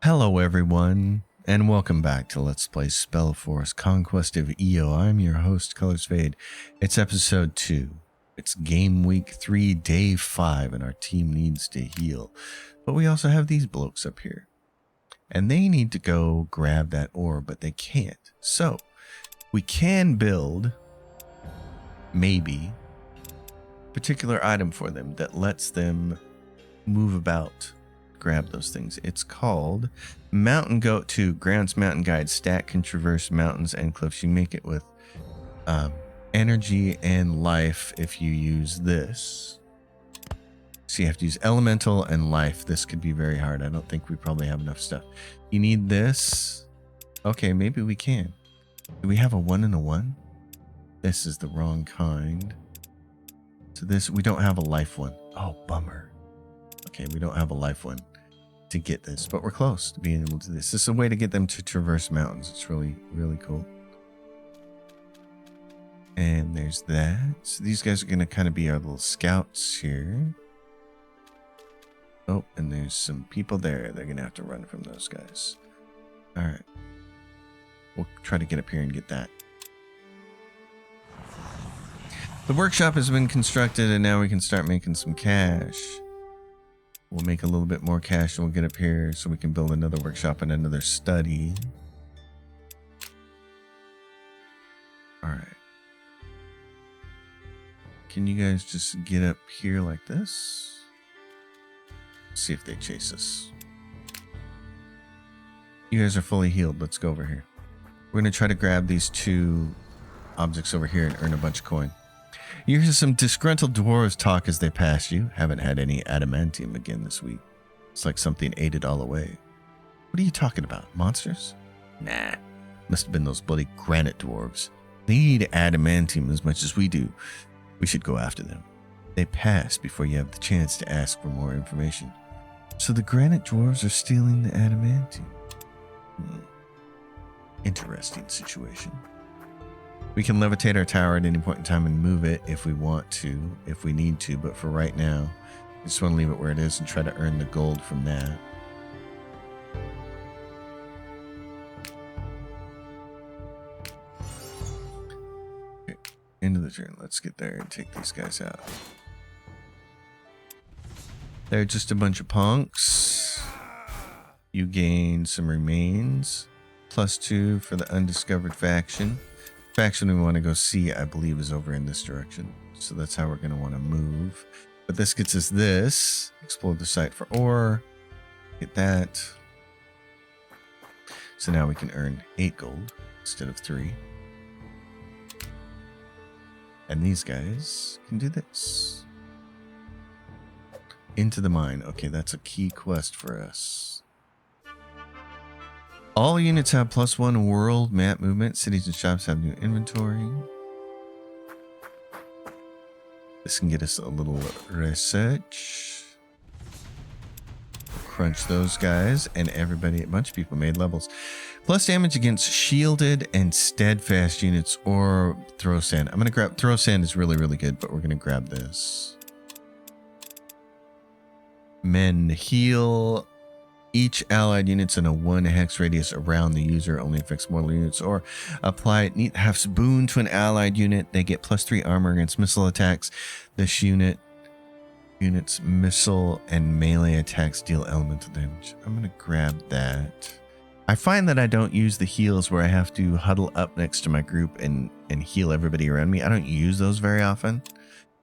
Hello everyone, and welcome back to Let's Play Spellforce Conquest of Eo. I'm your host, Colors Fade. It's episode 2. It's game week 3, day 5, and our team needs to heal. But we also have these blokes up here. And they need to go grab that ore, but they can't. So, we can build, maybe, a particular item for them that lets them move about. Grab those things. It's called Mountain Goat 2. Grants Mountain Guide. Stat can traverse mountains and cliffs. You make it with energy and life if you use this. So you have to use elemental and life. This could be very hard. I don't think we probably have enough stuff. You need this. Okay, maybe we can. Do we have a 1 and a 1? This is the wrong kind. So this, we don't have a life one. Oh, bummer. Okay, we don't have a life one to get this, but we're close to being able to do this. This is a way to get them to traverse mountains. It's really, really cool. And there's that. So these guys are going to kind of be our little scouts here. Oh, and there's some people there. They're going to have to run from those guys. All right. We'll try to get up here and get that. The workshop has been constructed, and now we can start making some cash. We'll make a little bit more cash and we'll get up here so we can build another workshop and another study. All right. Can you guys just get up here like this? See if they chase us. You guys are fully healed. Let's go over here. We're going to try to grab these 2 objects over here and earn a bunch of coin. You hear some disgruntled dwarves talk as they pass you. Haven't had any adamantium again this week. It's like something ate it all away. What are you talking about? Monsters? Nah. Must have been those bloody granite dwarves. They need adamantium as much as we do. We should go after them. They pass before you have the chance to ask for more information. So the granite dwarves are stealing the adamantium. Interesting situation. We can levitate our tower at any point in time and move it if we want to, if we need to. But for right now, I just want to leave it where it is and try to earn the gold from that. Okay, end of the turn. Let's get there and take these guys out. They're just a bunch of punks. You gain some remains. +2 for the undiscovered faction. Faction we want to go see, I believe, is over in this direction. So that's how we're going to want to move. But this gets us this. Explore the site for ore. Get that. So now we can earn 8 gold instead of 3. And these guys can do this. Into the mine. Okay, that's a key quest for us. All units have +1 world map movement. Cities and shops have new inventory. This can get us a little research. Crunch those guys and everybody. A bunch of people made levels. Plus damage against shielded and steadfast units or throw sand. I'm going to grab throw sand is really, really good, but we're going to grab this. Men heal. Each allied unit's in a 1 hex radius around the user, only affects mortal units, or apply neat half boon to an allied unit. They get +3 armor against missile attacks. This unit's missile and melee attacks deal elemental damage. I'm gonna grab that. I find that I don't use the heals where I have to huddle up next to my group and heal everybody around me. I don't use those very often.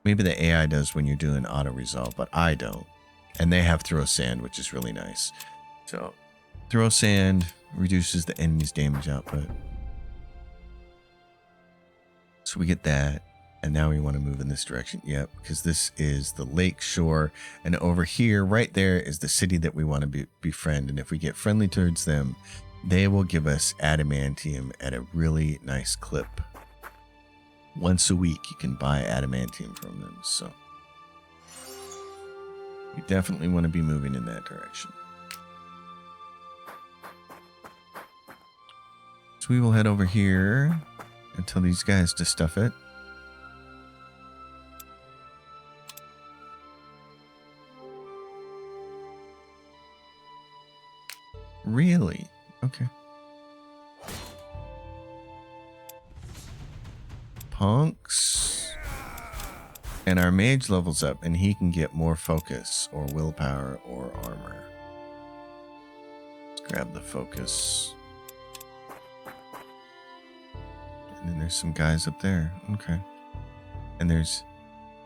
Maybe the AI does when you're doing auto resolve, but I don't. And they have throw sand, which is really nice. So, throw sand reduces the enemy's damage output. So we get that. And now we want to move in this direction. Yep, because this is the lake shore. And over here, right there, is the city that we want to befriend. And if we get friendly towards them, they will give us adamantium at a really nice clip. Once a week, you can buy adamantium from them. So, you definitely want to be moving in that direction. So we will head over here and tell these guys to stuff it. Really? Okay. Punks. And our mage levels up, and he can get more focus or willpower or armor. Let's grab the focus. And then there's some guys up there. Okay. And there's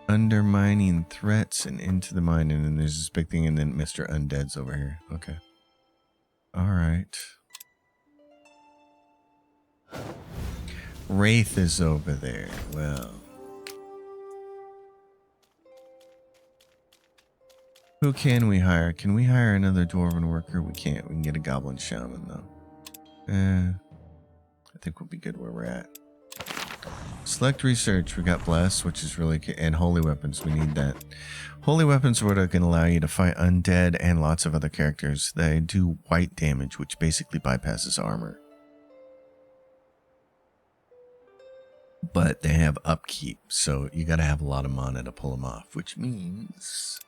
undermining threats and into the mine. And then there's this big thing, and then Mr. Undead's over here. Okay. All right. Wraith is over there. Well. Who can we hire? Can we hire another dwarven worker? We can't. We can get a goblin shaman, though. I think we'll be good where we're at. Select research. We got bless, which is really good. And holy weapons. We need that. Holy weapons are what are going to allow you to fight undead and lots of other characters. They do white damage, which basically bypasses armor. But they have upkeep, so you got to have a lot of mana to pull them off, which means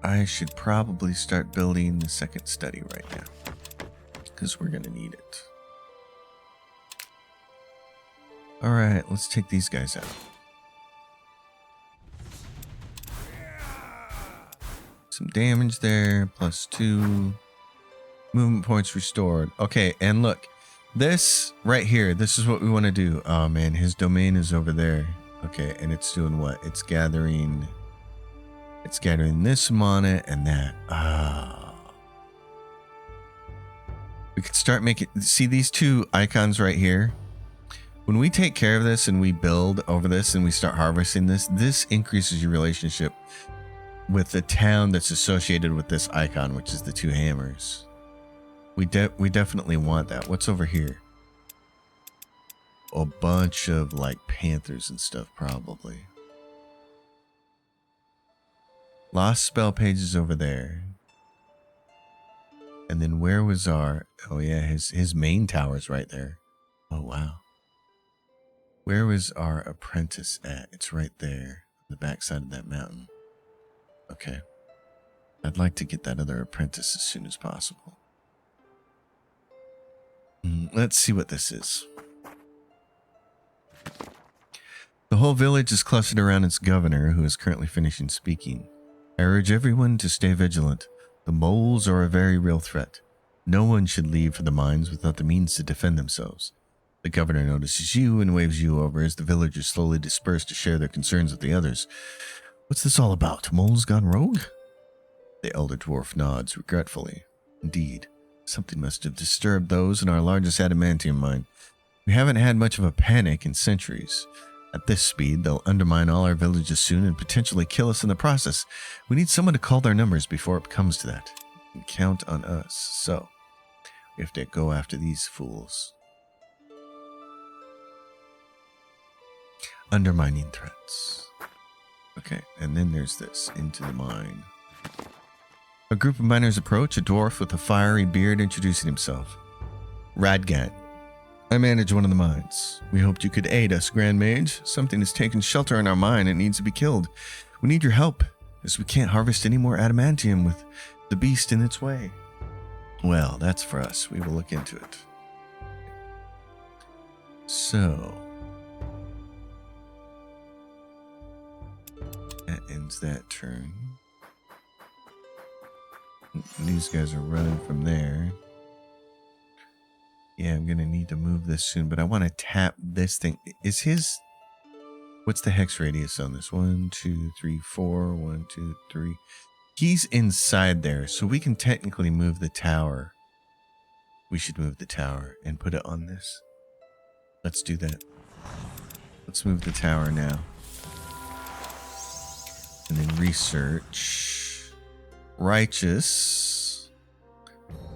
I should probably start building the second study right now, because we're going to need it. All right, let's take these guys out. Some damage there, +2. Movement points restored. Okay, and look, this right here, this is what we want to do. Oh man, his domain is over there. Okay, and it's doing what? It's gathering this mana and that. We could start making, see these two icons right here? When we take care of this and we build over this and we start harvesting this, this increases your relationship with the town that's associated with this icon, which is the two hammers. We definitely want that. What's over here? A bunch of like panthers and stuff, probably. Lost spell pages over there. And then where was our... Oh yeah, his main tower's right there. Oh wow. Where was our apprentice at? It's right there. On the backside of that mountain. Okay. I'd like to get that other apprentice as soon as possible. Let's see what this is. The whole village is clustered around its governor, who is currently finishing speaking. I urge everyone to stay vigilant. The moles are a very real threat. No one should leave for the mines without the means to defend themselves. The governor notices you and waves you over as the villagers slowly disperse to share their concerns with the others. What's this all about? Moles gone rogue? The elder dwarf nods regretfully. Indeed, something must have disturbed those in our largest adamantium mine. We haven't had much of a panic in centuries. At this speed, they'll undermine all our villages soon and potentially kill us in the process. We need someone to call their numbers before it comes to that. You can count on us. So, we have to go after these fools. Undermining threats. Okay, and then there's this, into the mine. A group of miners approach, a dwarf with a fiery beard introducing himself. Radgat. I manage one of the mines. We hoped you could aid us, Grand Mage. Something has taken shelter in our mine and needs to be killed. We need your help, as we can't harvest any more adamantium with the beast in its way. Well, that's for us. We will look into it. So... that ends that turn. These guys are running from there. Yeah, I'm going to need to move this soon, but I want to tap this thing. Is his... what's the hex radius on this? 1, 2, 3, 4. 1, 2, 3. He's inside there, so we can technically move the tower. We should move the tower and put it on this. Let's do that. Let's move the tower now. And then research. Righteous.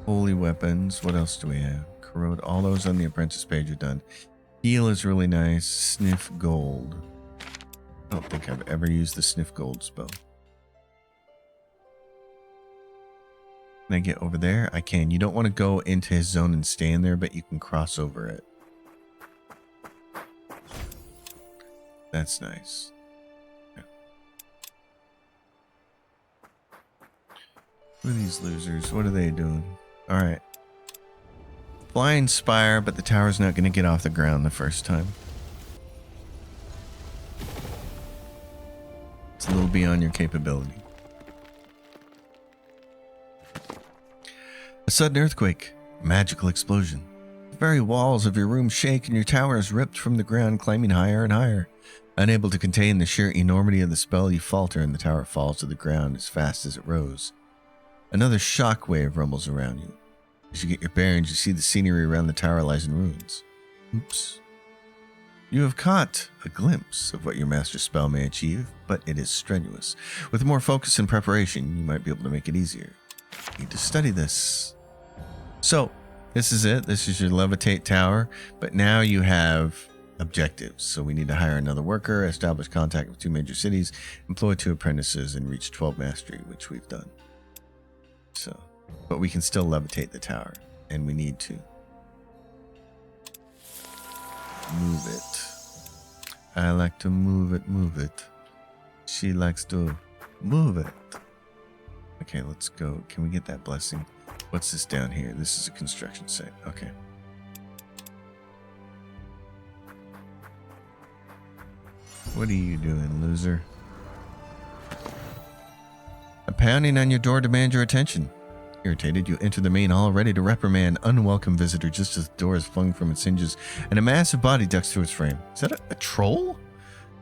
Holy weapons. What else do we have? Corrode. All those on the apprentice page are done. Heal is really nice. Sniff gold. I don't think I've ever used the sniff gold spell. Can I get over there? I can. You don't want to go into his zone and stay in there, but you can cross over it. That's nice. Who are these losers? What are they doing? Alright. Flying Spire, but the tower's not going to get off the ground the first time. It's a little beyond your capability. A sudden earthquake. Magical explosion. The very walls of your room shake and your tower is ripped from the ground, climbing higher and higher. Unable to contain the sheer enormity of the spell, you falter and the tower falls to the ground as fast as it rose. Another shockwave rumbles around you. As you get your bearings, you see the scenery around the tower lies in ruins. Oops. You have caught a glimpse of what your master spell may achieve, but it is strenuous. With more focus and preparation, you might be able to make it easier. You need to study this. So, this is it. This is your levitate tower, but now you have objectives. So we need to hire another worker, establish contact with 2 major cities, employ 2 apprentices, and reach 12 mastery, which we've done. So, but we can still levitate the tower, and we need to move it. I like to move it, move it. She likes to move it. Okay, let's go. Can we get that blessing? What's this down here? This is a construction site. Okay. What are you doing, loser? A pounding on your door demands your attention. Irritated, you enter the main hall, ready to reprimand an unwelcome visitor just as the door is flung from its hinges and a massive body ducks through its frame. Is that a troll?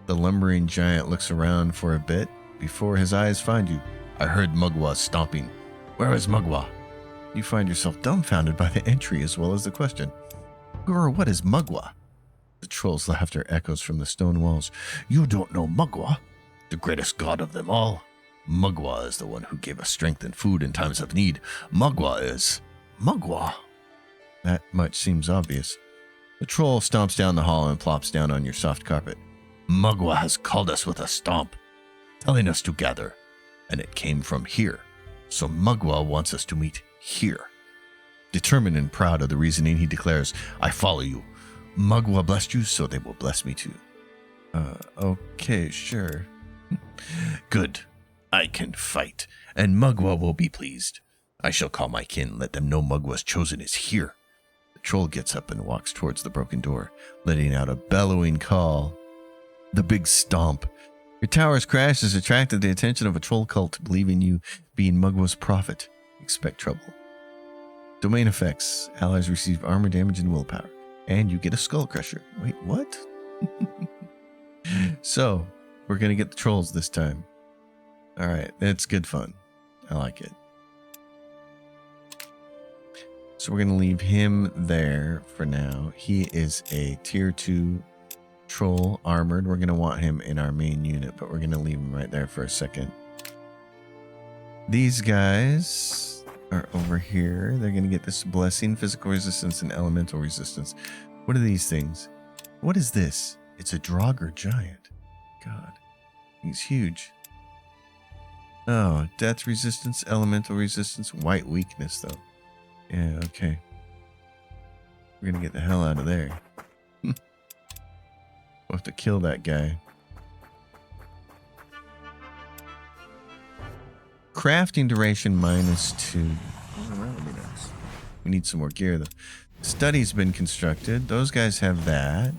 The lumbering giant looks around for a bit before his eyes find you. I heard Mugwa stomping. Where is Mugwa? You find yourself dumbfounded by the entry as well as the question. Guru, what is Mugwa? The troll's laughter echoes from the stone walls. You don't know Mugwa, the greatest god of them all. Mugwa is the one who gave us strength and food in times of need. Mugwa is... Mugwa. That much seems obvious. The troll stomps down the hall and plops down on your soft carpet. Mugwa has called us with a stomp, telling us to gather, and it came from here. So Mugwa wants us to meet here. Determined and proud of the reasoning, he declares, I follow you. Mugwa blessed you, so they will bless me too. Okay, sure. Good. I can fight, and Mugwa will be pleased. I shall call my kin, let them know Mugwa's chosen is here. The troll gets up and walks towards the broken door, letting out a bellowing call. The big stomp. Your tower's crash has attracted the attention of a troll cult, believing you being Mugwa's prophet. Expect trouble. Domain effects. Allies receive armor damage and willpower. And you get a skull crusher. Wait, what? So, we're going to get the trolls this time. Alright, it's good fun. I like it. So we're going to leave him there for now. He is a tier 2 troll, armored. We're going to want him in our main unit, but we're going to leave him right there for a second. These guys are over here. They're going to get this blessing, physical resistance, and elemental resistance. What are these things? What is this? It's a Draugr giant. God, he's huge. Oh, death resistance, elemental resistance, white weakness, though. Yeah, okay. We're going to get the hell out of there. We'll have to kill that guy. Crafting duration -2. Oh, that would be nice. We need some more gear, though. Study's been constructed. Those guys have that.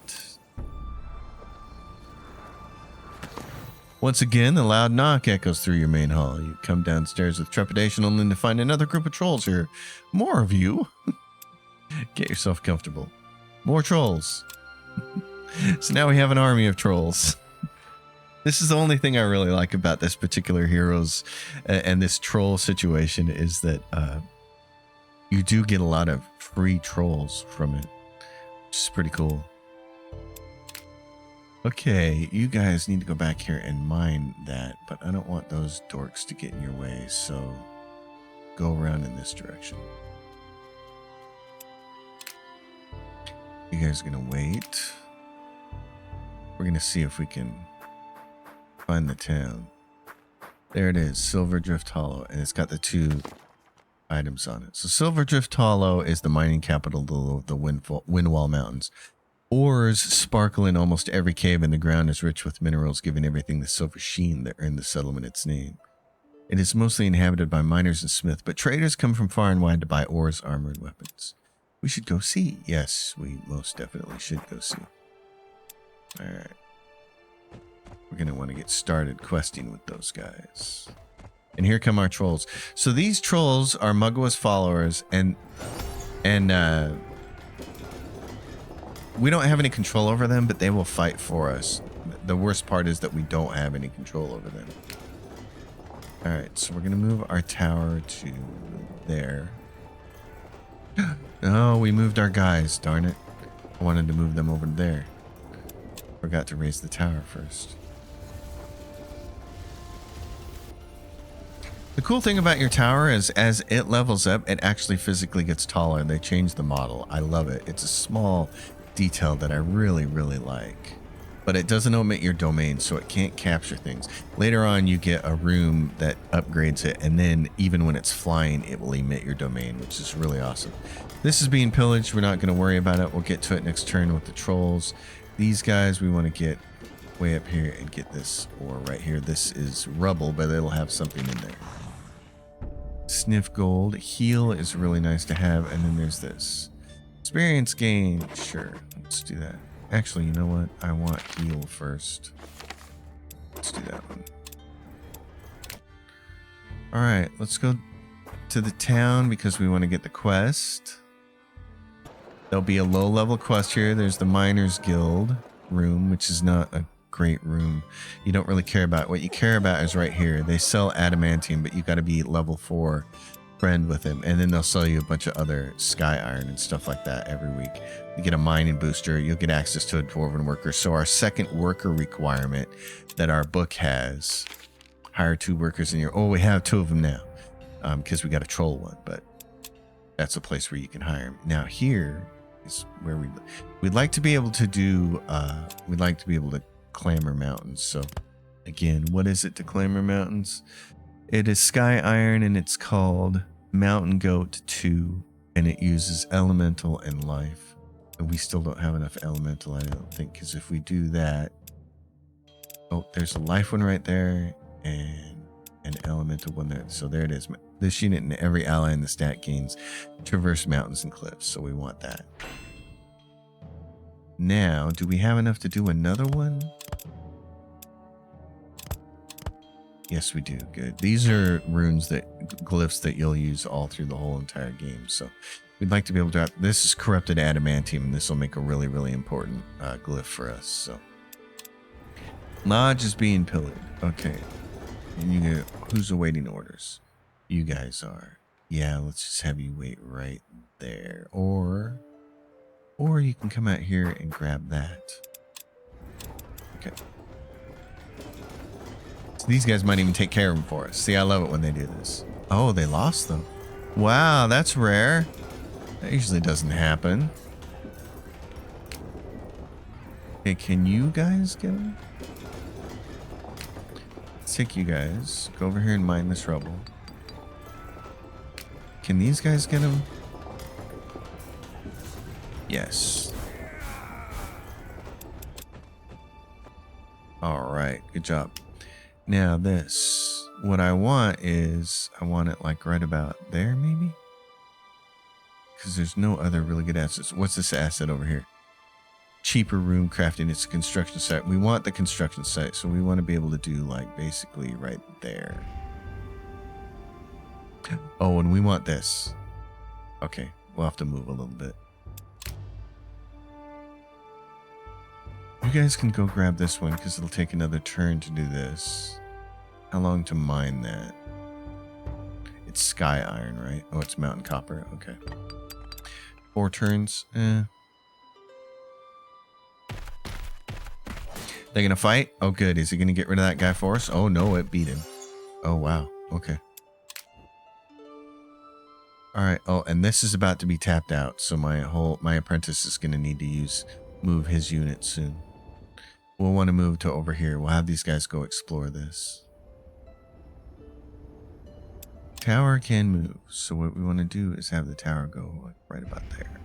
Once again, a loud knock echoes through your main hall. You come downstairs with trepidation, only to find another group of trolls here. More of you. Get yourself comfortable. More trolls. So now we have an army of trolls. This is the only thing I really like about this particular heroes and this troll situation is that you do get a lot of free trolls from it, which is pretty cool. Okay, you guys need to go back here and mine that, but I don't want those dorks to get in your way, so go around in this direction. You guys are gonna wait. We're gonna see if we can find the town. There it is, Silver Drift Hollow, and it's got the 2 items on it. So Silver Drift Hollow is the mining capital of the Windwall Mountains. Ores sparkle in almost every cave, and the ground is rich with minerals, giving everything the silver sheen that earned the settlement its name. It is mostly inhabited by miners and smiths, but traders come from far and wide to buy ores, armor, and weapons. We should go see. Yes, we most definitely should go see. Alright. We're going to want to get started questing with those guys. And here come our trolls. So these trolls are Mugwa's followers, and we don't have any control over them, but they will fight for us. The worst part is that we don't have any control over them. Alright, so we're going to move our tower to there. Oh, we moved our guys, darn it. I wanted to move them over there. Forgot to raise the tower first. The cool thing about your tower is as it levels up, it actually physically gets taller. They changed the model. I love it. It's a small detail that I really, really like. But it doesn't omit your domain, so it can't capture things. Later on, you get a room that upgrades it, and then even when it's flying, it will emit your domain, which is really awesome. This is being pillaged. We're not going to worry about it. We'll get to it next turn with the trolls. These guys, we want to get way up here and get this ore right here. This is rubble, but it'll have something in there. Sniff gold. Heal is really nice to have, and then there's this. Experience gain. Sure, let's do that. Actually, you know what? I want heal first. Let's do that one. Alright, let's go to the town because we want to get the quest. There'll be a low-level quest here. There's the Miners Guild room, which is not a great room. You don't really care about. What you care about is right here. They sell adamantium, but you got to be level 4 friend with him, and then they'll sell you a bunch of other sky iron and stuff like that every week. You get a mining booster, you'll get access to a dwarven worker. So our second worker requirement that our book has, hire 2 workers in your, oh, we have 2 of them now, because we got a troll one, but that's a place where you can hire them. Now here is where we'd like to be able to do, we'd like to be able to clamor mountains. So again, what is it to clamor mountains? It is sky iron, and it's called Mountain Goat 2, and it uses elemental and life. And we still don't have enough elemental, I don't think, because if we do that, oh, there's a life one right there and an elemental one there. So there it is. This unit and every ally in the stat gains traverse mountains and cliffs, so we want that. Now, do we have enough to do another one? Yes, we do. Good. These are runes glyphs that you'll use all through the whole entire game. So we'd like to be able to. This is corrupted adamantium, and this will make a really, really important glyph for us. So lodge is being pillared. Okay. And who's awaiting orders? You guys are. Yeah, let's just have you wait right there, or you can come out here and grab that. Okay. These guys might even take care of them for us. See, I love it when they do this. Oh, they lost them. Wow, that's rare. That usually doesn't happen. Okay, can you guys get them? Let's take you guys. Go over here and mine this rubble. Can these guys get them? Yes. All right, good job. Now this, what I want is, I want it like right about there maybe? Because there's no other really good assets. What's this asset over here? Cheaper room crafting, it's a construction site. We want the construction site, so we want to be able to do like basically right there. Oh, and we want this. Okay, we'll have to move a little bit. You guys can go grab this one because it'll take another turn to do this. How long to mine that? It's sky iron, right? Oh, it's mountain copper. Okay. 4 turns. They're gonna fight? Oh, good. Is he gonna get rid of that guy for us? Oh, no, it beat him. Oh, wow. Okay. All right. Oh, and this is about to be tapped out. So my apprentice is gonna need to move his unit soon. We'll want to move to over here. We'll have these guys go explore this. Tower can move. So what we want to do is have the tower go like right about there.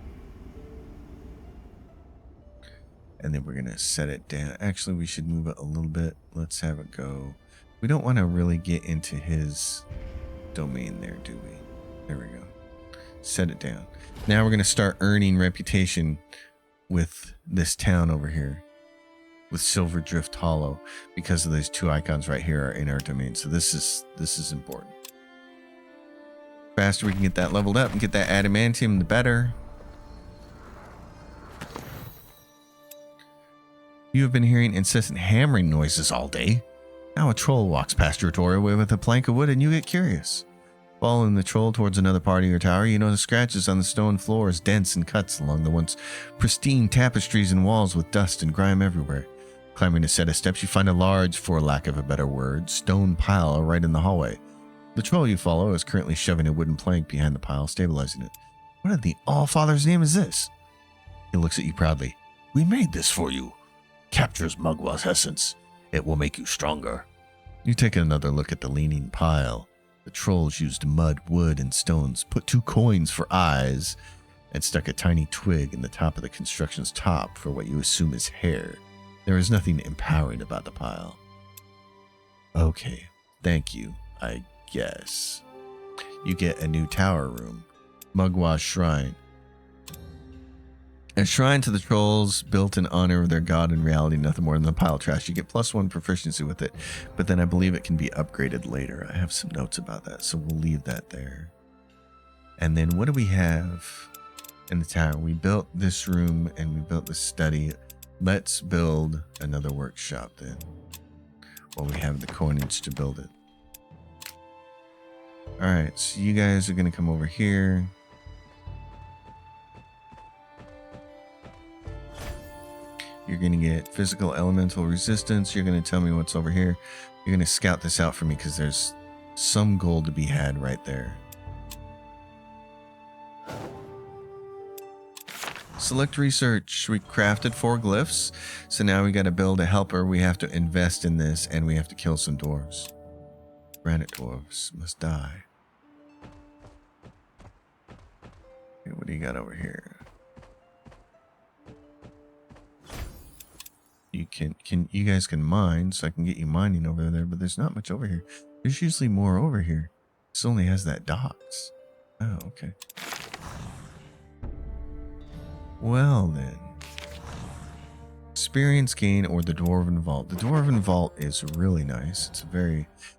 And then we're going to set it down. Actually, we should move it a little bit. Let's have it go. We don't want to really get into his domain there, do we? There we go. Set it down. Now we're going to start earning reputation with this town over here, with Silver Drift Hollow, because of these two icons right here are in our domain. So this is important. Faster we can get that leveled up and get that adamantium, the better. You have been hearing incessant hammering noises all day. Now a troll walks past your doorway with a plank of wood and you get curious. Following the troll towards another part of your tower, you notice scratches on the stone floors, dents and cuts along the once pristine tapestries and walls with dust and grime everywhere. Climbing a set of steps, you find a large, for lack of a better word, stone pile right in the hallway. The troll you follow is currently shoving a wooden plank behind the pile, stabilizing it. What in the All-Father's name is this? He looks at you proudly. We made this for you. Captures Mugwa's essence. It will make you stronger. You take another look at the leaning pile. The trolls used mud, wood, and stones, put 2 coins for eyes, and stuck a tiny twig in the top of the construction's top for what you assume is hair. There is nothing empowering about the pile. Okay, thank you, I guess. You get a new tower room, Mugwa's Shrine. A shrine to the trolls, built in honor of their god, in reality nothing more than a pile of trash. You get +1 proficiency with it, but then I believe it can be upgraded later. I have some notes about that, so we'll leave that there. And then what do we have in the tower? We built this room and we built this study. Let's build another workshop then, while we have the coinage to build it. Alright, so you guys are going to come over here. You're going to get physical elemental resistance. You're going to tell me what's over here. You're going to scout this out for me because there's some gold to be had right there. Select research. We crafted 4 glyphs. So now we got to build a helper. We have to invest in this and we have to kill some dwarves. Granite dwarves must die. Okay, what do you got over here? You guys can mine, so I can get you mining over there, but there's not much over here. There's usually more over here. This only has that docks. Oh, okay. Well then. Experience gain or the Dwarven Vault. The Dwarven Vault is really nice.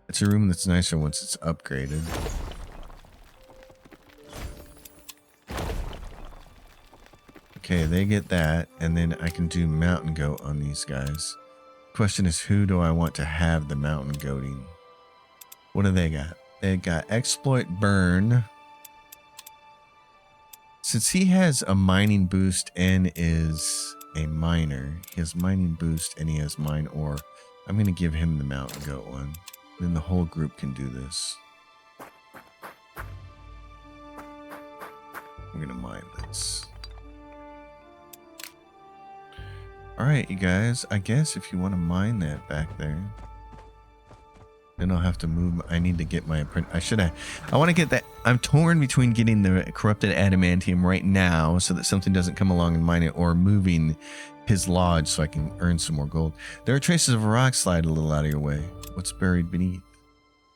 It's a room that's nicer once it's upgraded. Okay, they get that, and then I can do mountain goat on these guys. Question is, who do I want to have the mountain goating? What do they got? They got exploit burn. Since he has a mining boost and is a miner, he has mining boost and he has mine ore. I'm going to give him the mountain goat one. Then the whole group can do this. We're going to mine this. Alright, you guys, I guess if you want to mine that back there, then I'll have to move. I need to get my apprentice. I want to get that. I'm torn between getting the corrupted adamantium right now so that something doesn't come along and mine it, or moving his lodge so I can earn some more gold. There are traces of a rock slide a little out of your way. What's buried beneath?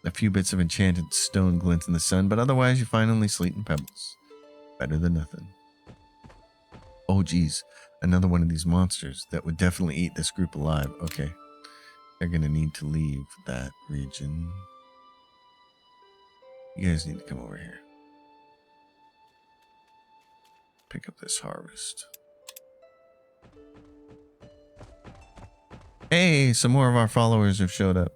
A few bits of enchanted stone glint in the sun, but otherwise you find only sleet and pebbles. Better than nothing. Oh geez. Another one of these monsters that would definitely eat this group alive. Okay. They're going to need to leave that region. You guys need to come over here. Pick up this harvest. Hey, some more of our followers have showed up.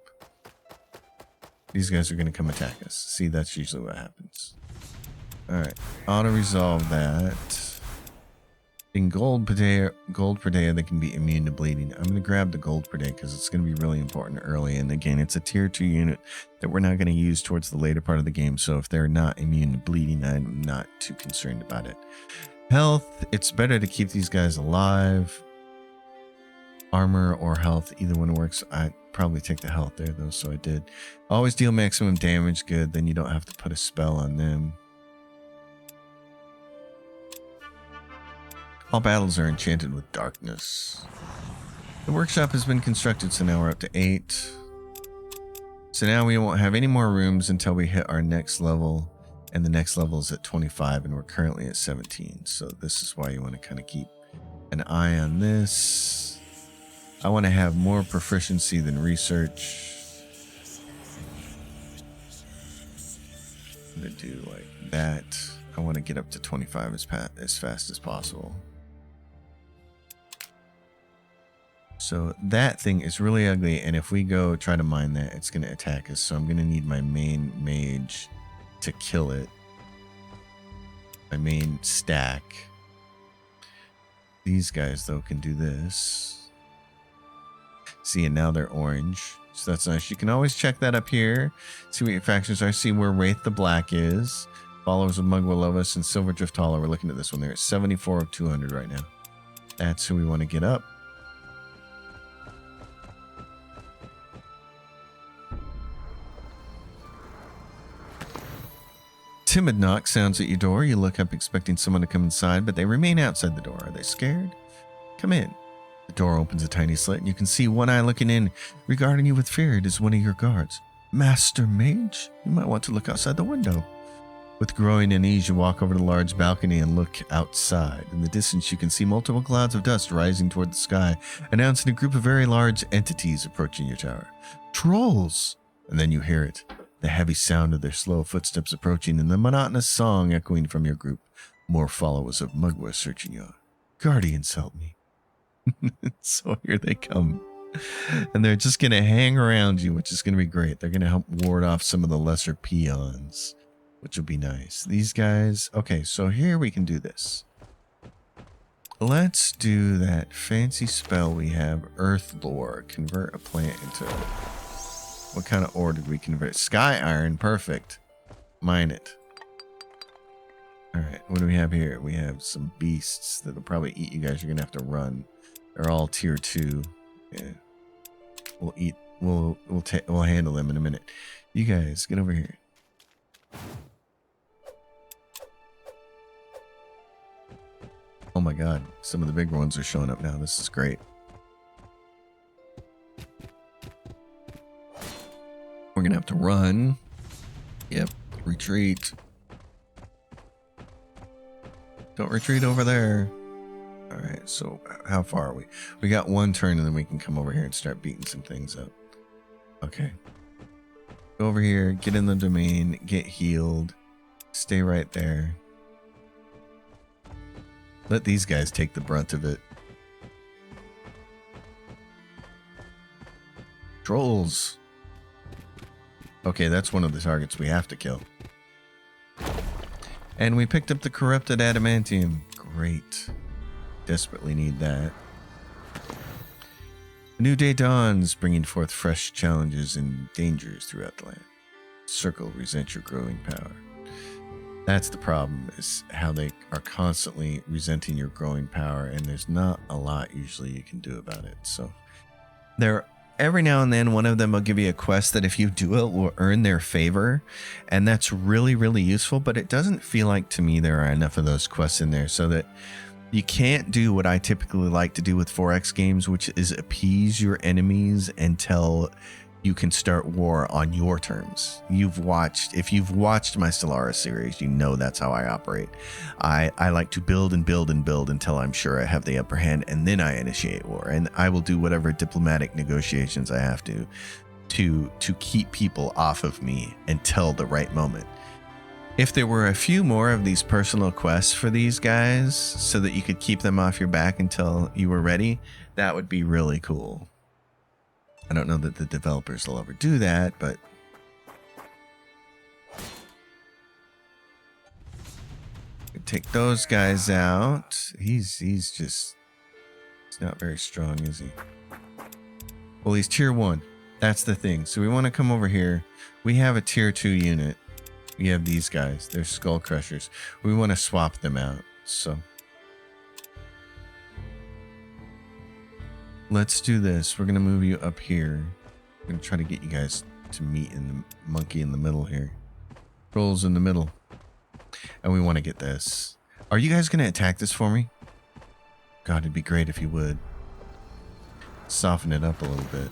These guys are going to come attack us. See, that's usually what happens. Alright. Auto-resolve that. In gold per day, they can be immune to bleeding. I'm going to grab the gold per day because it's going to be really important early. And again, it's a tier 2 unit that we're not going to use towards the later part of the game. So if they're not immune to bleeding, I'm not too concerned about it. Health, it's better to keep these guys alive. Armor or health, either one works. I'd probably take the health there though, so I did. Always deal maximum damage, good. Then you don't have to put a spell on them. All battles are enchanted with darkness. The workshop has been constructed, so now we're up to 8. So now we won't have any more rooms until we hit our next level, and the next level is at 25, and we're currently at 17. So this is why you want to kind of keep an eye on this. I want to have more proficiency than research. I'm going to do like that. I want to get up to 25 as fast as possible. So that thing is really ugly, and if we go try to mine that, it's going to attack us. So I'm going to need my main mage to kill it. My main stack. These guys, though, can do this. See, and now they're orange. So that's nice. You can always check that up here. See what your factions are. See where Wraith the Black is. Followers of Mugwa love us, and Silverdrift Hall. We're looking at this one. They're at 74 of 200 right now. That's who we want to get up. Timid knock sounds at your door. You look up expecting someone to come inside, but they remain outside the door. Are they scared? Come in. The door opens a tiny slit, and you can see one eye looking in, regarding you with fear. It is one of your guards. Master Mage? You might want to look outside the window. With growing unease, you walk over to the large balcony and look outside. In the distance, you can see multiple clouds of dust rising toward the sky, announcing a group of very large entities approaching your tower. Trolls! And then you hear it. The heavy sound of their slow footsteps approaching and the monotonous song echoing from your group. More followers of Mugwa searching you. Guardians, help me. So here they come. And they're just going to hang around you, which is going to be great. They're going to help ward off some of the lesser peons, which will be nice. These guys. Okay, so here we can do this. Let's do that fancy spell we have. Earth Lore. Convert a plant into... What kind of ore did we convert? Sky iron. Perfect. Mine it. Alright, what do we have here? We have some beasts that'll probably eat you guys. You're going to have to run. They're all tier 2. Yeah. We'll handle them in a minute. You guys, get over here. Oh my god, some of the big ones are showing up now. This is great. We're gonna have to run. Yep, retreat. Don't retreat over there. Alright, so how far are we? We got one turn and then we can come over here and start beating some things up. Okay. Go over here, get in the domain, get healed. Stay right there. Let these guys take the brunt of it. Trolls. Okay, that's one of the targets we have to kill. And we picked up the corrupted adamantium. Great. Desperately need that. A new day dawns, bringing forth fresh challenges and dangers throughout the land. Circle resent your growing power. That's the problem, is how they are constantly resenting your growing power, and there's not a lot usually you can do about it. So every now and then one of them will give you a quest that if you do it will earn their favor, and that's really, really useful, but it doesn't feel like to me there are enough of those quests in there so that you can't do what I typically like to do with 4X games, which is appease your enemies until you can start war on your terms. If you've watched my Stellaris series, you know that's how I operate. I like to build and build and build until I'm sure I have the upper hand, and then I initiate war. And I will do whatever diplomatic negotiations I have to keep people off of me until the right moment. If there were a few more of these personal quests for these guys so that you could keep them off your back until you were ready, that would be really cool. I don't know that the developers will ever do that, but take those guys out. He's not very strong, is he? Well, he's tier 1. That's the thing. So we want to come over here. We have a tier 2 unit. We have these guys. They're skull crushers. We want to swap them out. So let's do this. We're going to move you up here. I'm going to try to get you guys to meet in the monkey in the middle here. Trolls in the middle. And we want to get this. Are you guys going to attack this for me? God, it'd be great if you would. Soften it up a little bit.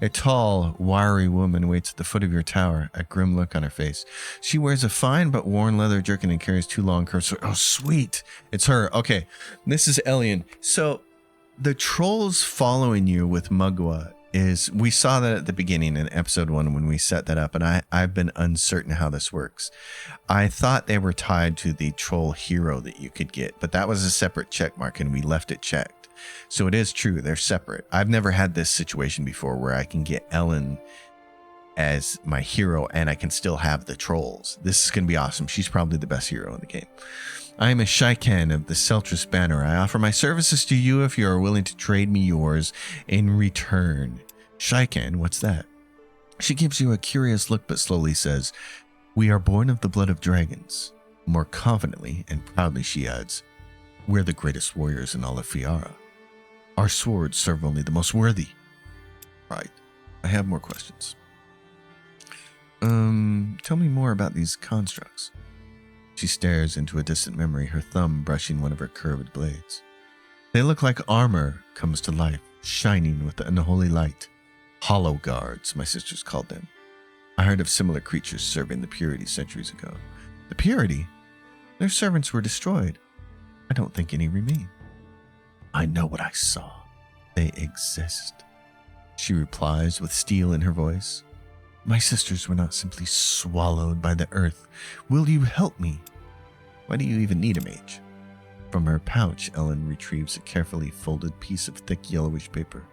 A tall, wiry woman waits at the foot of your tower, a grim look on her face. She wears a fine but worn leather jerkin and carries 2 long curves. Oh, sweet. It's her. Okay, this is Elian. So the trolls following you with Mugwa is, we saw that at the beginning in episode 1 when we set that up, and I've been uncertain how this works. I thought they were tied to the troll hero that you could get, but that was a separate check mark and we left it checked. So it is true, they're separate. I've never had this situation before where I can get Ellen as my hero and I can still have the trolls. This is going to be awesome. She's probably the best hero in the game. I am a Shikan of the Seltris banner. I offer my services to you if you are willing to trade me yours in return. Shikan, what's that? She gives you a curious look but slowly says, we are born of the blood of dragons. More confidently and proudly she adds, we're the greatest warriors in all of Fiara. Our swords serve only the most worthy. Right. I have more questions. Tell me more about these constructs. She stares into a distant memory, her thumb brushing one of her curved blades. They look like armor comes to life, shining with the unholy light. Hollow guards, my sisters called them. I heard of similar creatures serving the Purity centuries ago. The Purity? Their servants were destroyed. I don't think any remain. I know what I saw. They exist. She replies with steel in her voice. My sisters were not simply swallowed by the earth. Will you help me? Why do you even need a mage? From her pouch, Ellen retrieves a carefully folded piece of thick yellowish paper.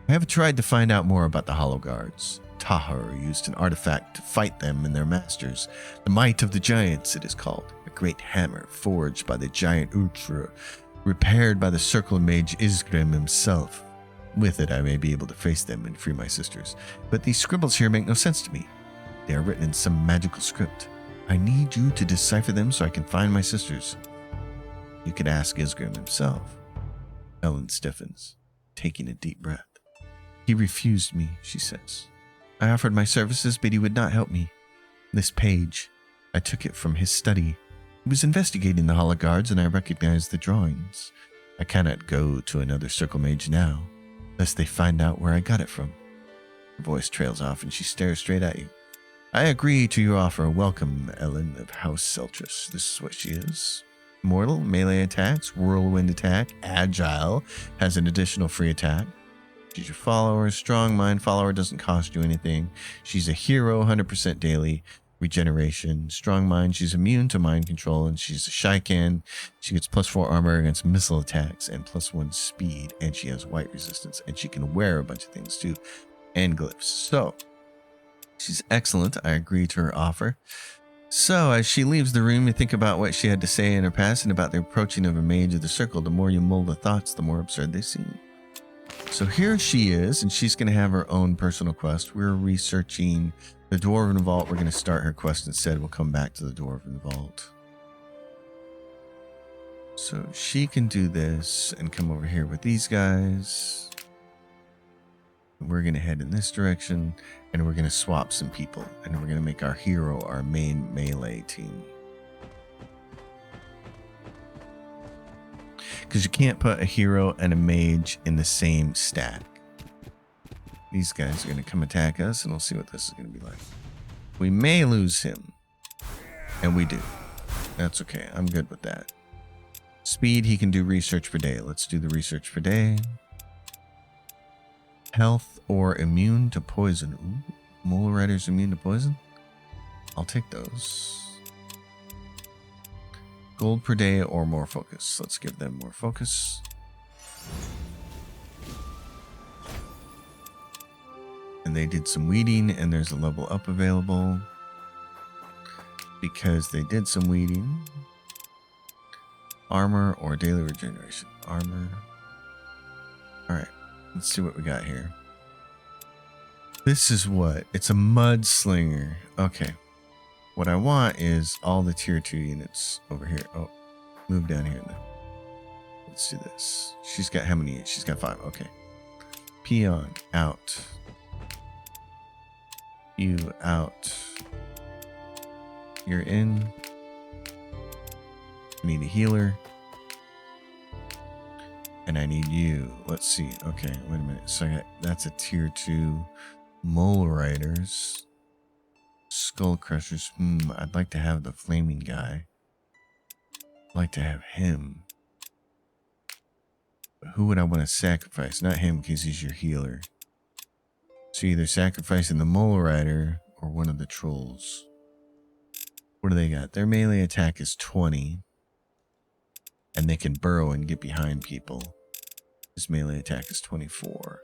I have tried to find out more about the Hollow Guards. Tahar used an artifact to fight them and their masters. The Might of the Giants, it is called. A great hammer forged by the giant Ultra, repaired by the Circle Mage Isgrim himself. With it, I may be able to face them and free my sisters. But these scribbles here make no sense to me. They are written in some magical script. I need you to decipher them so I can find my sisters. You could ask Isgrim himself. Ellen stiffens, taking a deep breath. He refused me, she says. I offered my services, but he would not help me. This page, I took it from his study. He was investigating the Hollow Guards, and I recognized the drawings. I cannot go to another Circle Mage now, lest they find out where I got it from. Her voice trails off, and she stares straight at you. I agree to your offer. Welcome, Ellen of House Seltris. This is what she is. Mortal, melee attacks, whirlwind attack, agile, has an additional free attack. She's your follower, strong mind follower, doesn't cost you anything. She's a hero, 100% daily regeneration. Strong mind, she's immune to mind control, and she's a Shikan. She gets +4 armor against missile attacks and +1 speed, and she has white resistance, and she can wear a bunch of things too, and glyphs. So, she's excellent. I agree to her offer. So, as she leaves the room, you think about what she had to say in her past and about the approaching of a mage of the circle. The more you mull the thoughts, the more absurd they seem. So here she is, and she's going to have her own personal quest. We're researching the Dwarven Vault. We're going to start her quest instead. We'll come back to the Dwarven Vault. So she can do this and come over here with these guys. We're going to head in this direction, and we're going to swap some people, and we're going to make our hero our main melee team. Because you can't put a hero and a mage in the same stack. These guys are going to come attack us, and we'll see what this is going to be like. We may lose him. And we do. That's okay. I'm good with that. Speed, he can do research per day. Let's do the research per day. Health or immune to poison. Ooh, Mole Rider's immune to poison? I'll take those. Gold per day or more focus. Let's give them more focus. And they did some weeding, and there's a level up available. Because they did some weeding. Armor or daily regeneration. Armor. Alright, let's see what we got here. This is what? It's a mudslinger. Okay. What I want is all the tier 2 units over here. Oh, move down here now. Let's do this. She's got how many? She's got 5. Okay. Peon, out. You, out. You're in. I need a healer. And I need you. Let's see. Okay, wait a minute. So that's a tier 2. Mole Riders. Skull Crushers. I'd like to have the flaming guy. I'd like to have him. But who would I want to sacrifice? Not him, because he's your healer. So either sacrificing the Mole Rider or one of the trolls. What do they got? Their melee attack is 20. And they can burrow and get behind people. His melee attack is 24.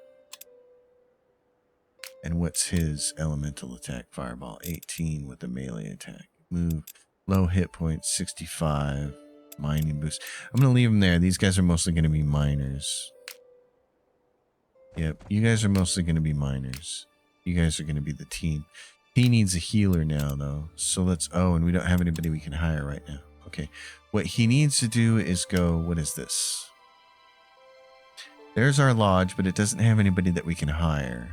And what's his elemental attack? Fireball. 18 with the melee attack. Move. Low hit points. 65. Mining boost. I'm going to leave them there. These guys are mostly going to be miners. Yep. You guys are mostly going to be miners. You guys are going to be the team. He needs a healer now, though. So let's... Oh, and we don't have anybody we can hire right now. Okay. What he needs to do is go... What is this? There's our lodge, but it doesn't have anybody that we can hire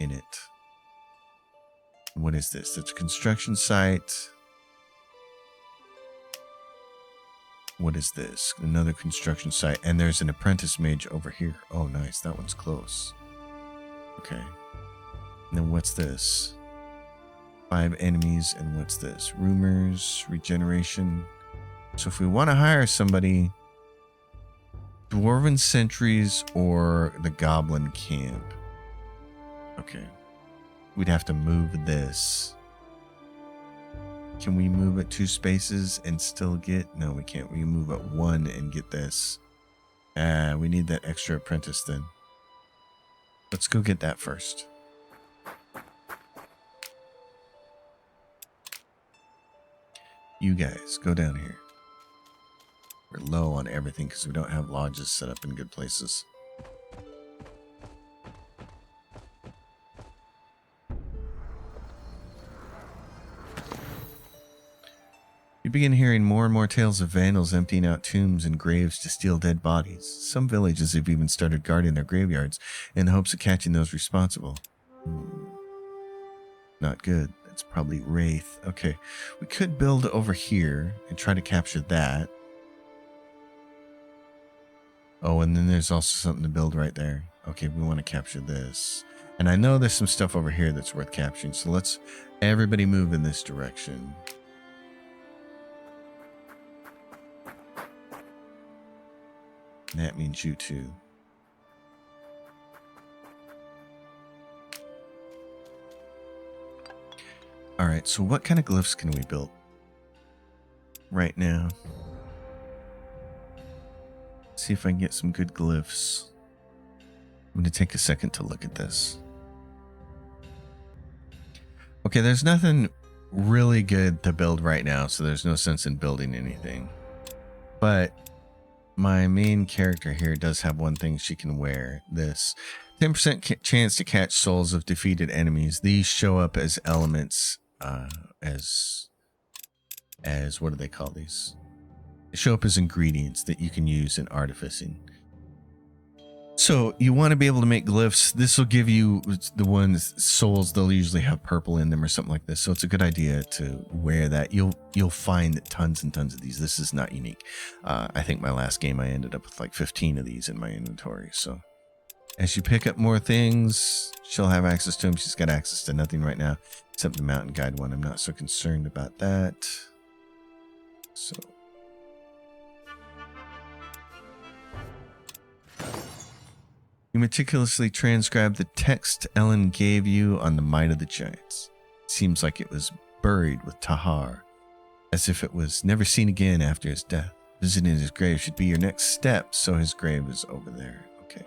in it. What is this? It's a construction site. What is this? Another construction site. And there's an apprentice mage over here. Oh, nice. That one's close. Okay. And then what's this? 5 enemies. And what's this? Rumors, regeneration. So if we want to hire somebody, Dwarven sentries or the goblin camp. Okay. We'd have to move this. Can we move it 2 spaces and still get... No, we can't. We can move it 1 and get this. We need that extra apprentice then. Let's go get that first. You guys, go down here. We're low on everything because we don't have lodges set up in good places. You begin hearing more and more tales of vandals emptying out tombs and graves to steal dead bodies. Some villages have even started guarding their graveyards in the hopes of catching those responsible. Not good. That's probably Wraith. Okay, we could build over here and try to capture that. Oh, and then there's also something to build right there. Okay, we want to capture this. And I know there's some stuff over here that's worth capturing, so let's everybody move in this direction. And that means you too. Alright, so what kind of glyphs can we build right now? See if I can get some good glyphs. I'm going to take a second to look at this. Okay, there's nothing really good to build right now, so there's no sense in building anything. But my main character here does have one thing she can wear. This 10% chance to catch souls of defeated enemies. These show up as elements, as what do they call these? They show up as ingredients that you can use in artificing. So you want to be able to make glyphs. This will give you the ones souls. They'll usually have purple in them or something like this. So it's a good idea to wear that. You'll find tons and tons of these. This is not unique. I think my last game I ended up with like 15 of these in my inventory. So as you pick up more things, she'll have access to them. She's got access to nothing right now except the mountain guide one. I'm not so concerned about that. So you meticulously transcribed the text Ellen gave you on the might of the giants. It seems like it was buried with Tahar, as if it was never seen again after his death. Visiting his grave should be your next step, so his grave is over there. Okay.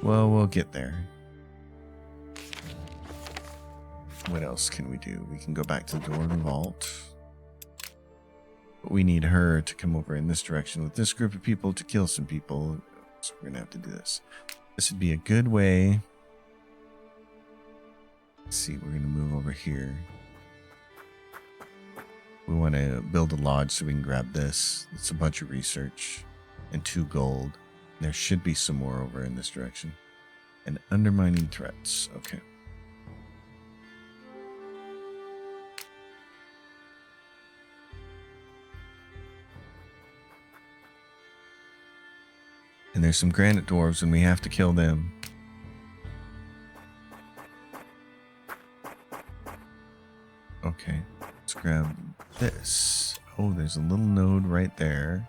Well, we'll get there. What else can we do? We can go back to the Dwarven Vault. But we need her to come over in this direction with this group of people to kill some people. So we're going to have to do this. This would be a good way. Let's see, we're going to move over here. We want to build a lodge so we can grab this. It's a bunch of research and 2 gold. There should be some more over in this direction. And undermining threats. Okay. And there's some granite dwarves and we have to kill them. Okay, let's grab this. Oh, there's a little node right there.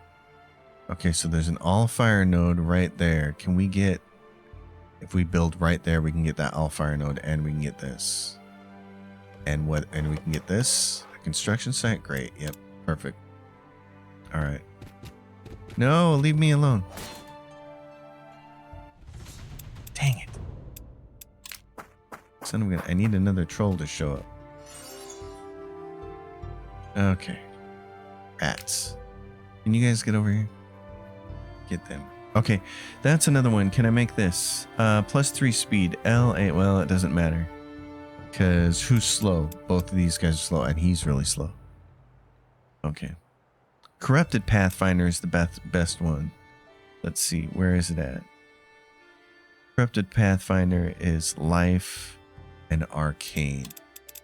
Okay, so there's an all fire node right there. Can we get, if we build right there, we can get that all fire node and we can get this. And we can get this. A construction site? Great. Yep. Perfect. All right. No, leave me alone. Dang it. Son of a gun. I need another troll to show up. Okay. Rats. Can you guys get over here? Get them. Okay. That's another one. Can I make this? +3 speed. L8. Well, it doesn't matter. Because who's slow? Both of these guys are slow, and he's really slow. Okay. Corrupted Pathfinder is the best one. Let's see. Where is it at? Corrupted Pathfinder is Life and Arcane.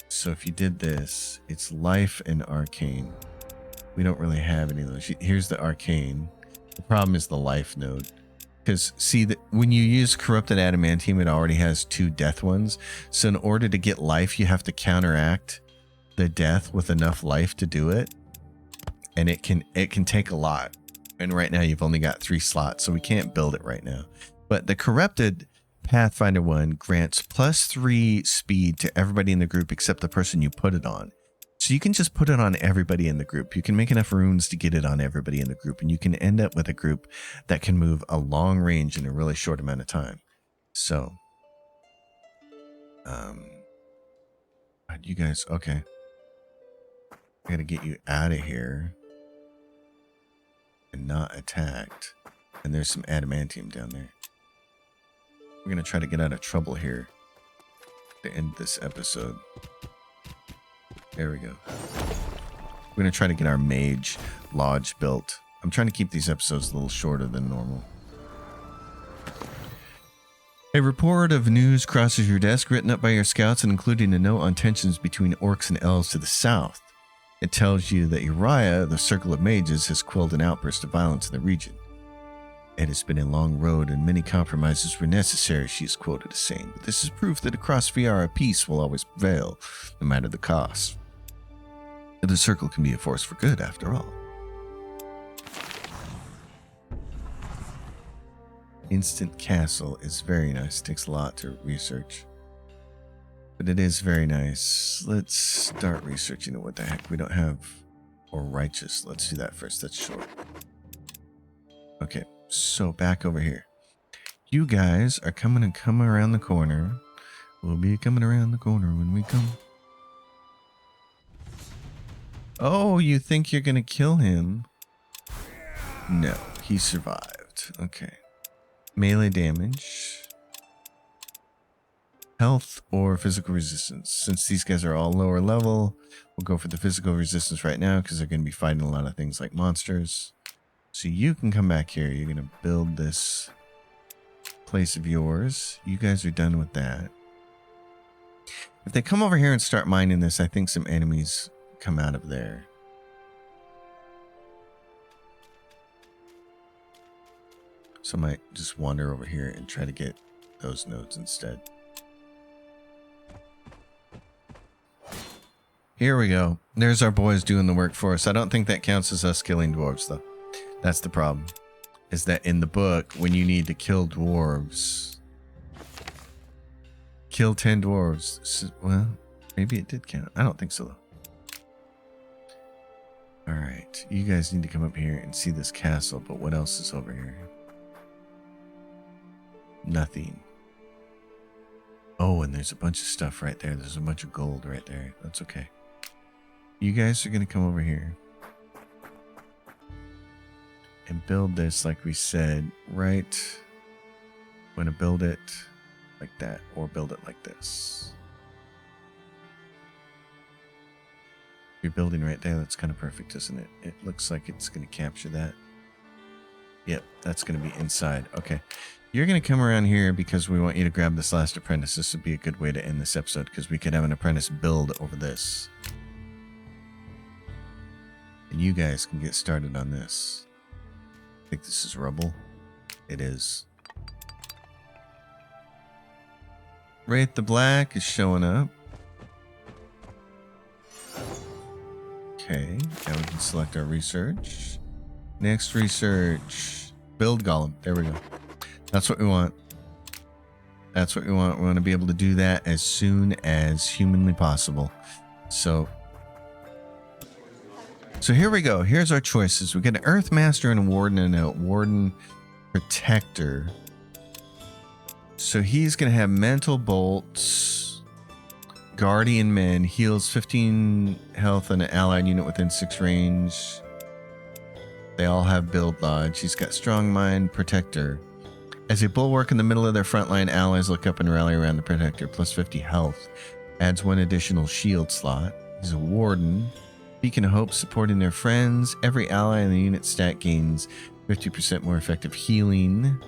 So if you did this, it's Life and Arcane. We don't really have any of those. Here's the Arcane. The problem is the Life node. Because, see, when you use Corrupted Adamantium, it already has 2 death ones. So in order to get life, you have to counteract the death with enough life to do it. And it can take a lot. And right now, you've only got 3 slots, so we can't build it right now. But the Corrupted Pathfinder one grants +3 speed to everybody in the group except the person you put it on. So you can just put it on everybody in the group. You can make enough runes to get it on everybody in the group, and you can end up with a group that can move a long range in a really short amount of time. So, you guys, okay. I gotta get you out of here and not attacked. And there's some adamantium down there. We're gonna try to get out of trouble here to end this episode. There we go. We're going to try to get our mage lodge built. I'm trying to keep these episodes a little shorter than normal. A report of news crosses your desk, written up by your scouts and including a note on tensions between orcs and elves to the south. It tells you that Uriah, the Circle of Mages, has quelled an outburst of violence in the region. It has been a long road and many compromises were necessary, she is quoted as saying. But this is proof that across Viara, peace will always prevail, no matter the cost. The circle can be a force for good, after all. Instant Castle is very nice. Takes a lot to research. But it is very nice. Let's start researching it. What the heck? We don't have... Or Righteous. Let's do that first. That's short. Okay, so back over here. You guys are coming around the corner. We'll be coming around the corner when we come. Oh, you think you're gonna kill him? No, he survived. Okay. Melee damage. Health or physical resistance. Since these guys are all lower level, we'll go for the physical resistance right now because they're gonna be fighting a lot of things like monsters. So you can come back here. You're gonna build this place of yours. You guys are done with that. If they come over here and start mining this, I think some enemies come out of there. So I might just wander over here and try to get those nodes instead. Here we go. There's our boys doing the work for us. I don't think that counts as us killing dwarves though. That's the problem. Is that in the book, when you need to kill dwarves, kill 10 dwarves. Well, maybe it did count. I don't think so though. Alright, you guys need to come up here and see this castle, but what else is over here? Nothing. Oh, and there's a bunch of stuff right there. There's a bunch of gold right there. That's okay. You guys are going to come over here and build this like we said, right? I'm going to build it like that or build it like this. You're building right there. That's kind of perfect, isn't it? It looks like it's going to capture that. Yep, that's going to be inside. Okay. You're going to come around here because we want you to grab this last apprentice. This would be a good way to end this episode because we could have an apprentice build over this. And you guys can get started on this. I think this is rubble. It is. Wraith the Black is showing up. Okay, now we can select our research. Next research. Build Golem. There we go. That's what we want. That's what we want. We want to be able to do that as soon as humanly possible. So here we go. Here's our choices. We get an Earth Master and a Warden and a Warden Protector. So he's going to have Mental Bolts. Guardian Men heals 15 health on an allied unit within 6 range. They all have Build Lodge. He's got Strong Mind Protector. As a bulwark in the middle of their frontline, allies look up and rally around the Protector. Plus 50 health. Adds 1 additional shield slot. He's a Warden. Beacon of Hope supporting their friends. Every ally in the unit stat gains 50% more effective healing.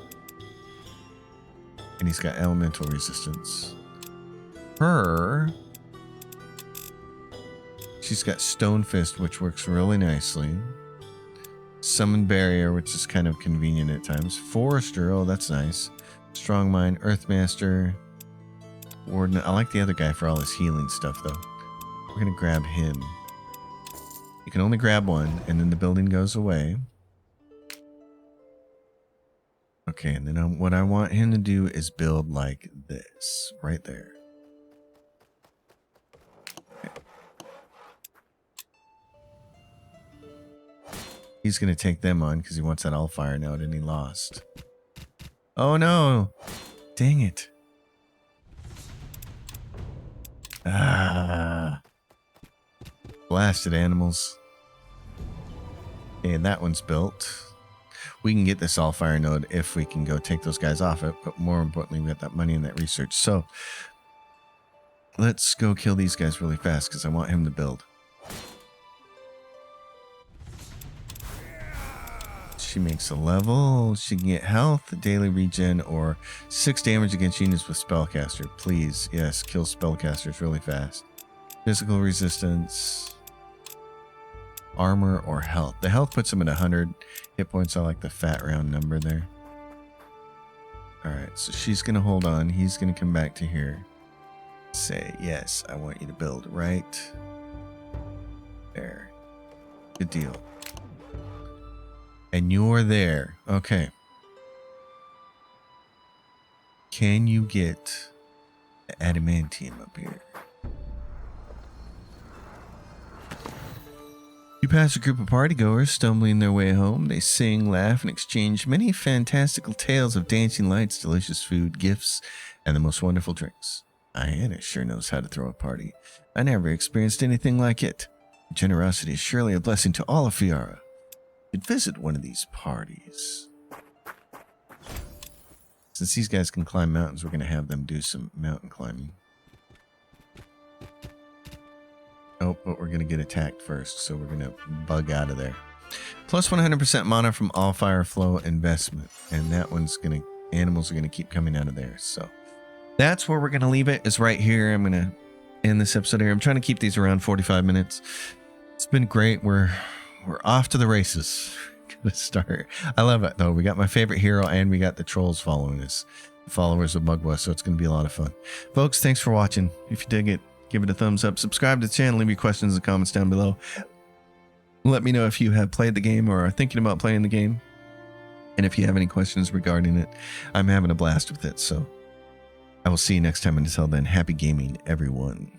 And he's got elemental resistance. She's got Stone Fist, which works really nicely. Summon Barrier, which is kind of convenient at times. Forester, oh, that's nice. Strong Mind, Earthmaster, Warden. I like the other guy for all his healing stuff, though. We're going to grab him. You can only grab one, and then the building goes away. Okay, and then what I want him to do is build like this, right there. He's going to take them on because he wants that all-fire node and he lost. Oh no! Dang it. Ah. Blasted animals. Okay, that one's built. We can get this all-fire node if we can go take those guys off it, but more importantly, we got that money and that research. So, let's go kill these guys really fast because I want him to build. She makes a level. She can get health, daily regen, or 6 damage against units with Spellcaster. Please, yes, kill Spellcasters really fast. Physical resistance, armor, or health. The health puts him at 100 hit points. I like the fat round number there. Alright, so she's going to hold on. He's going to come back to here. Say, yes, I want you to build right there. Good deal. And you're there. Okay. Can you get the adamantium up here? You pass a group of partygoers stumbling their way home. They sing, laugh, and exchange many fantastical tales of dancing lights, delicious food, gifts, and the most wonderful drinks. Diana sure knows how to throw a party. I never experienced anything like it. Generosity is surely a blessing to all of Fiara. Could visit one of these parties. Since these guys can climb mountains, we're going to have them do some mountain climbing. Oh, but we're going to get attacked first, so we're going to bug out of there. Plus 100% mana from all fire flow investment. And that one's going to, animals are going to keep coming out of there. So that's where we're going to leave it, is right here. I'm going to end this episode here. I'm trying to keep these around 45 minutes. It's been great. We're off to the races. Gonna start. I love it though. We got my favorite hero and we got the trolls following us, followers of Mugwa. So it's going to be a lot of fun, folks. Thanks for watching. If you dig it, give it a thumbs up, subscribe to the channel, leave your questions and comments down below. Let me know if you have played the game or are thinking about playing the game. And if you have any questions regarding it, I'm having a blast with it. So I will see you next time. And until then, happy gaming, everyone.